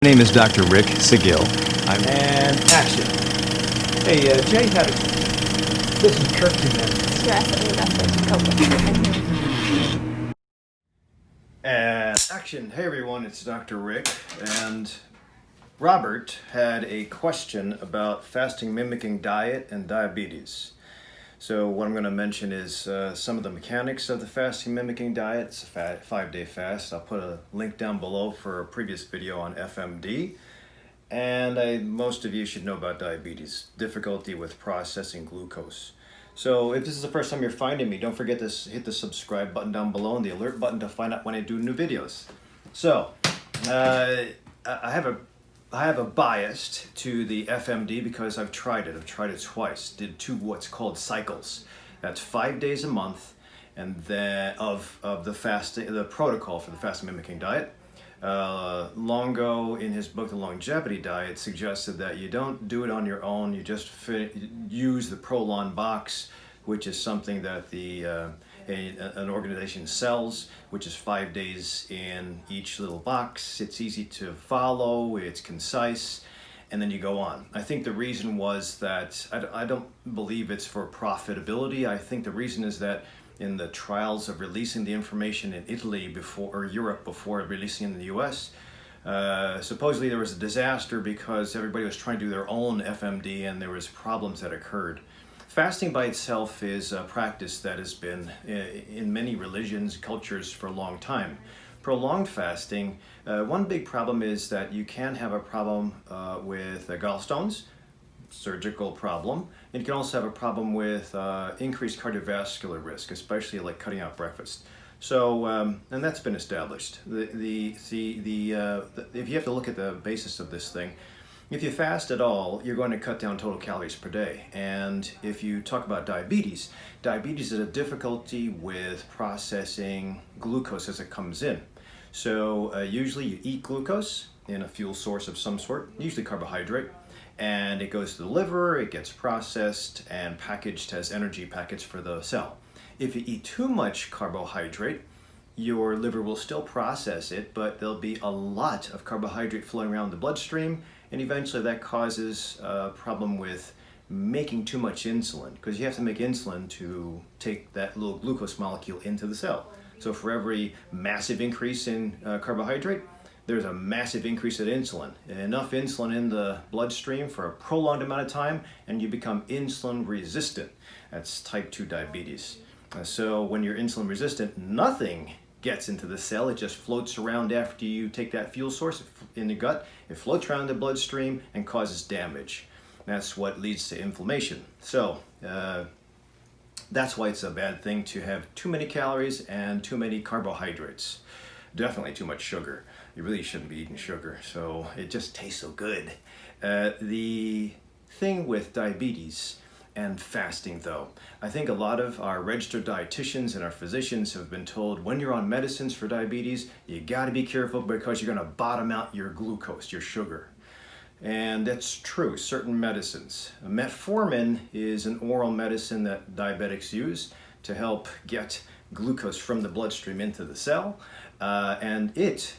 My name is DrRic Sigil. And action. Hey, Jay had a... This is Kirk again. And action. Hey everyone, it's DrRic. And Robert had a question about fasting mimicking diet and diabetes. So what I'm going to mention is some of the mechanics of the fasting mimicking diet. It's a 5-day fast. I'll put a link down below for a previous video on FMD. And most of you should know about diabetes, difficulty with processing glucose. So if this is the first time you're finding me, don't forget to hit the subscribe button down below and the alert button to find out when I do new videos. So I have a bias to the FMD because I've tried it. I've tried it twice. Did two what's called cycles. That's 5 days a month, and then of the fasting, the protocol for the fasting mimicking diet. Longo, in his book The Longevity Diet, suggested that you don't do it on your own. You just use the Prolon box, which is something that an organization sells, which is 5 days in each little box. It's easy to follow, it's concise, and then you go on. I think the reason was that I don't believe it's for profitability. I think the reason is that in the trials of releasing the information in Italy or Europe before releasing it in the US, supposedly there was a disaster because everybody was trying to do their own FMD and there was problems that occurred. Fasting by itself is a practice that has been in many religions, cultures for a long time. Prolonged fasting, one big problem is that you can have a problem with gallstones, surgical problem, and you can also have a problem with increased cardiovascular risk, especially like cutting out breakfast. So, and that's been established. If you have to look at the basis of this thing, if you fast at all, you're going to cut down total calories per day. And if you talk about diabetes, diabetes is a difficulty with processing glucose as it comes in. So usually you eat glucose in a fuel source of some sort, usually carbohydrate, and it goes to the liver, it gets processed and packaged as energy packets for the cell. If you eat too much carbohydrate, your liver will still process it, but there'll be a lot of carbohydrate flowing around the bloodstream, and eventually that causes a problem with making too much insulin, because you have to make insulin to take that little glucose molecule into the cell. So for every massive increase in carbohydrate, there's a massive increase in insulin. Enough insulin in the bloodstream for a prolonged amount of time, and you become insulin resistant. That's type 2 diabetes. So when you're insulin resistant, nothing gets into the cell. It just floats around after you take that fuel source in the gut. It floats around the bloodstream and causes damage. That's what leads to inflammation. So that's why it's a bad thing to have too many calories and too many carbohydrates. Definitely too much sugar. You really shouldn't be eating sugar, so it just tastes so good. The thing with diabetes and fasting, though, I think a lot of our registered dietitians and our physicians have been told when you're on medicines for diabetes, you got to be careful because you're going to bottom out your glucose, your sugar. And that's true, certain medicines. Metformin is an oral medicine that diabetics use to help get glucose from the bloodstream into the cell, and it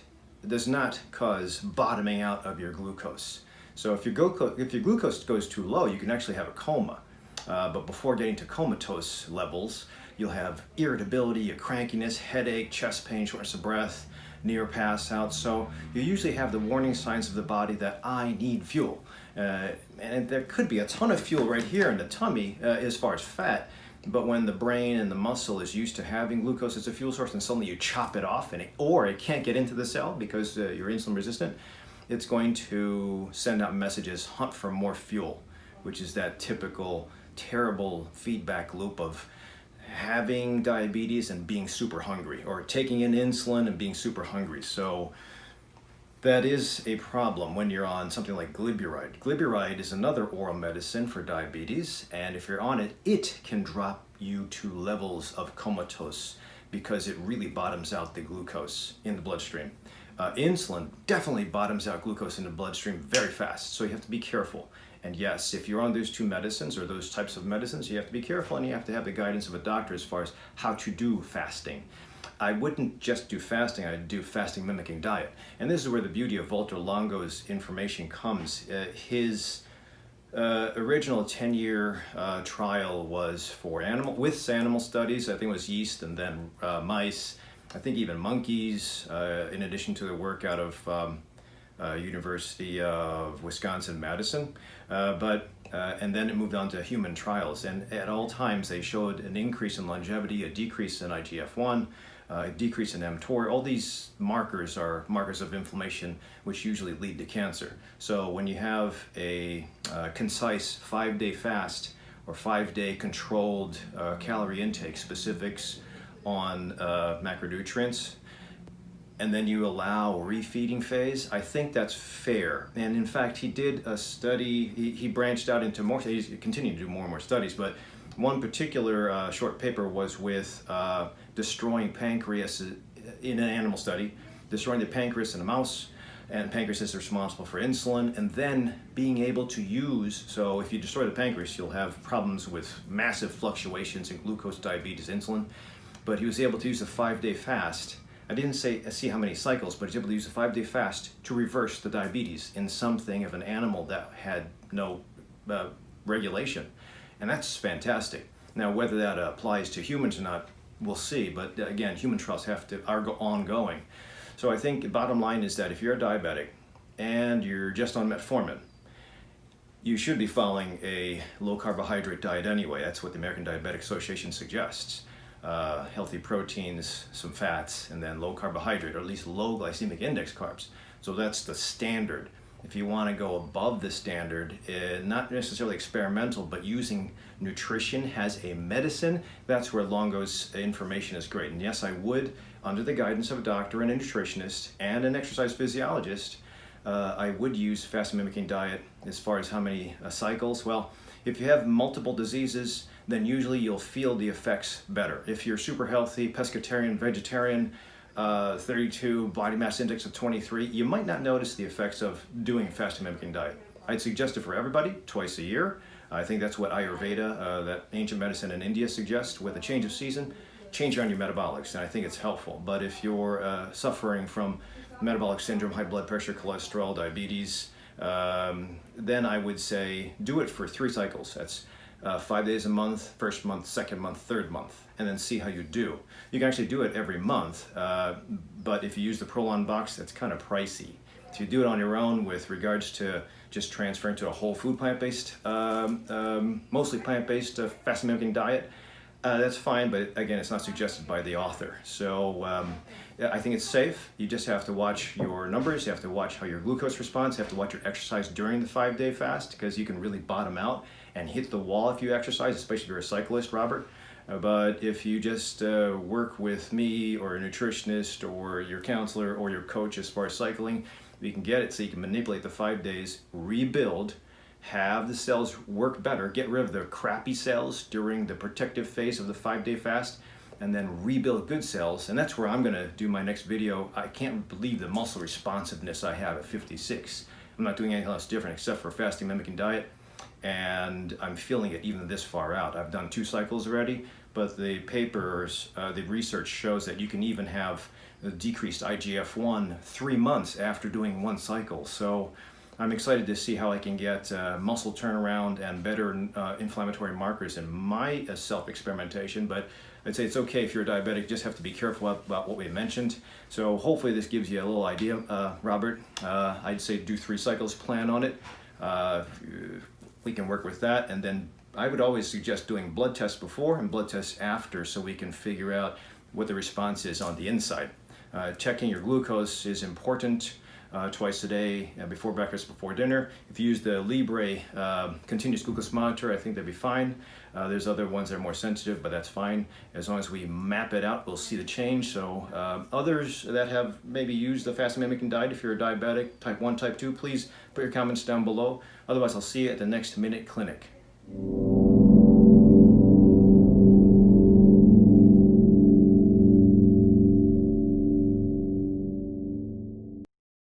does not cause bottoming out of your glucose. So if your glucose goes too low, you can actually have a coma. But before getting to comatose levels, you'll have irritability, a crankiness, headache, chest pain, shortness of breath, near pass out. So you usually have the warning signs of the body that I need fuel. And there could be a ton of fuel right here in the tummy as far as fat. But when the brain and the muscle is used to having glucose as a fuel source and suddenly you chop it off or it can't get into the cell because you're insulin resistant, it's going to send out messages, hunt for more fuel, which is that typical terrible feedback loop of having diabetes and being super hungry, or taking in insulin and being super hungry. So that is a problem when you're on something like Glyburide. Glyburide is another oral medicine for diabetes, and if you're on it, it can drop you to levels of comatose because it really bottoms out the glucose in the bloodstream. Insulin definitely bottoms out glucose in the bloodstream very fast, so you have to be careful. And yes, if you're on those two medicines or those types of medicines, you have to be careful and you have to have the guidance of a doctor as far as how to do fasting. I wouldn't just do fasting, I'd do fasting mimicking diet. And this is where the beauty of Walter Longo's information comes. His original 10-year trial was for with animal studies. I think it was yeast and then mice, I think even monkeys, in addition to the work out of University of Wisconsin-Madison. And then it moved on to human trials. And at all times they showed an increase in longevity, a decrease in IGF-1, a decrease in mTOR. All these markers are markers of inflammation, which usually lead to cancer. So when you have a concise 5-day fast or 5-day controlled calorie intake specifics on macronutrients, and then you allow refeeding phase, I think that's fair. And in fact, he did a study, he branched out into more, he's continuing to do more and more studies, but one particular short paper was with destroying pancreas in an animal study, destroying the pancreas in a mouse, and pancreas is responsible for insulin, and then being able to use, so if you destroy the pancreas, you'll have problems with massive fluctuations in glucose, diabetes, insulin, but he was able to use a 5-day fast. I didn't see how many cycles, but he's able to use a 5-day fast to reverse the diabetes in something of an animal that had no regulation. And that's fantastic. Now, whether that applies to humans or not, we'll see. But again, human trials are ongoing. So I think the bottom line is that if you're a diabetic and you're just on metformin, you should be following a low carbohydrate diet anyway. That's what the American Diabetic Association suggests. Healthy proteins, some fats, and then low carbohydrate, or at least low glycemic index carbs. So that's the standard. If you want to go above the standard, not necessarily experimental, but using nutrition as a medicine, that's where Longo's information is great. And yes, I would, under the guidance of a doctor and a nutritionist and an exercise physiologist, I would use fasting mimicking diet. As far as how many cycles, well, if you have multiple diseases, then usually you'll feel the effects better. If you're super healthy, pescatarian, vegetarian, 32, body mass index of 23, you might not notice the effects of doing a fasting mimicking diet. I'd suggest it for everybody, twice a year. I think that's what Ayurveda, that ancient medicine in India, suggests. With a change of season, change around your metabolics, and I think it's helpful. But if you're suffering from metabolic syndrome, high blood pressure, cholesterol, diabetes, then I would say do it for 3 cycles. That's 5 days a month, first month, second month, third month, and then see how you do. You can actually do it every month, but if you use the Prolon box, that's kind of pricey. If you do it on your own with regards to just transferring to a whole food plant-based, mostly plant-based fasting mimicking diet, that's fine, but again, it's not suggested by the author. So I think it's safe. You just have to watch your numbers. You have to watch how your glucose responds. You have to watch your exercise during the 5-day fast, because you can really bottom out and hit the wall if you exercise, especially if you're a cyclist, Robert. But if you just work with me or a nutritionist or your counselor or your coach as far as cycling, you can get it so you can manipulate the 5 days, rebuild, have the cells work better, get rid of the crappy cells during the protective phase of the 5-day fast, and then rebuild good cells. And that's where I'm gonna do my next video. I can't believe the muscle responsiveness I have at 56. I'm not doing anything else different except for fasting mimicking diet, and I'm feeling it even this far out. I've done 2 cycles already, but the papers, the research shows that you can even have a decreased IGF-1 3 months after doing 1 cycle. So I'm excited to see how I can get muscle turnaround and better inflammatory markers in my self-experimentation. But I'd say it's okay if you're a diabetic, just have to be careful about what we mentioned. So hopefully this gives you a little idea, Robert. I'd say do 3 cycles, plan on it. We can work with that, and then I would always suggest doing blood tests before and blood tests after, so we can figure out what the response is on the inside. Checking your glucose is important. Twice a day, before breakfast, before dinner. If you use the Libre continuous glucose monitor, I think that'd be fine. There's other ones that are more sensitive, but that's fine. As long as we map it out, we'll see the change. So others that have maybe used the fasting mimicking diet, if you're a diabetic, type 1, type 2, please put your comments down below. Otherwise, I'll see you at the next Minute Clinic.